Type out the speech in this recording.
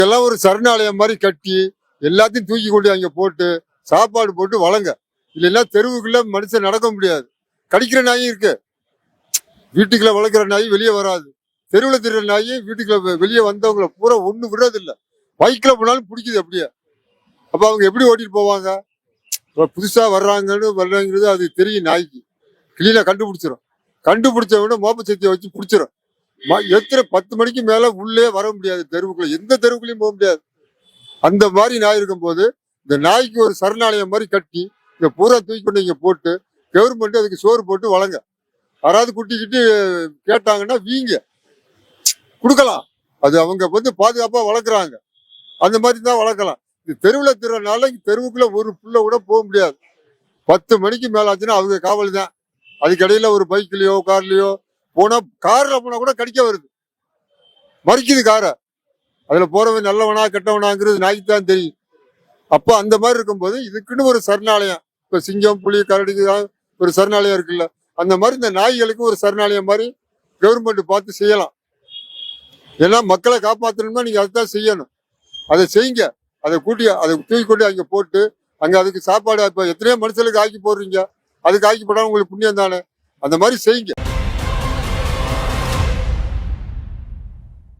இதெல்லாம் ஒரு சரணாலயம் மாதிரி கட்டி எல்லாத்தையும் தூக்கி கொண்டு அங்க போட்டு சாப்பாடு போட்டு வளங்க. இல்லைன்னா தெருவுக்குள்ள மனுஷன் நடக்க முடியாது. கடிக்கிற நாயும் இருக்கு. வீட்டுக்குள்ள வளர்க்குற நாய் வெளியே வராது. தெருவில் திரிற நாய் வீட்டுக்குள்ள வெளியே வந்தவங்களை பூரா ஒண்ணு விடுறது இல்லை. பைக்ல போனாலும் பிடிக்குது அப்படியே. அப்ப அவங்க எப்படி ஓட்டிட்டு போவாங்க? புதுசா வர்றாங்கிறது அது தெரியும். நாய்க்கு கிளீனா கண்டுபிடிச்சிடும். கண்டுபிடிச்ச விட மோப்ப சக்தியை வச்சு பிடிச்சிடும். எத்தனை 10 மணிக்கு மேல உள்ளே வர முடியாது. தெருவுக்குள்ள எந்த தெருவுக்குள்ளயும் போக முடியாது. அந்த மாதிரி நாய் இருக்கும் போது இந்த நாய்க்கு ஒரு சரணாலயம் மாதிரி கட்டி இந்த பூரா தூக்கி கொண்டு இங்க போட்டு கவர்மெண்ட் அதுக்கு சோறு போட்டு வளங்க. யாராவது குட்டிக்கிட்டு கேட்டாங்கன்னா வீங்க கொடுக்கலாம். அது அவங்க பாதுகாப்பா வளர்க்குறாங்க. அந்த மாதிரி தான் வளர்க்கலாம். இந்த தெருவில் திருறனால தெருவுக்குள்ள ஒரு புள்ள கூட போக முடியாது. 10 மணிக்கு மேல ஆச்சுன்னா அவங்க காவல் தான். அதுக்கடையில ஒரு பைக்லயோ கார்லயோ போனா, கார்ல போனா கூட கடிக்க வருது, மறிக்குது காரை. அதுல போறவன் நல்லவனா கெட்டவனாங்கிறது நாய்க்கு தான் தெரியும். அப்ப அந்த மாதிரி இருக்கும்போது இதுக்குன்னு ஒரு சரணாலயம், இப்ப சிங்கம் புலி கரடிக்கு ஒரு சரணாலயம் இருக்குல்ல, அந்த மாதிரி இந்த நாய்களுக்கு ஒரு சரணாலயம் மாதிரி கவர்மெண்ட் பார்த்து செய்யலாம். ஏன்னா மக்களை காப்பாற்றணும்னா நீங்க அதுதான் செய்யணும். அதை செய்யுங்க. அதை தூக்கி கொண்டு அங்க போட்டு அங்க அதுக்கு சாப்பாடு இப்ப எத்தனையோ மனுஷனுக்கு ஆக்கி போடுறீங்க. அதுக்கு ஆக்கி போடாம உங்களுக்கு புண்ணியம் தானே. அந்த மாதிரி செய்யுங்க.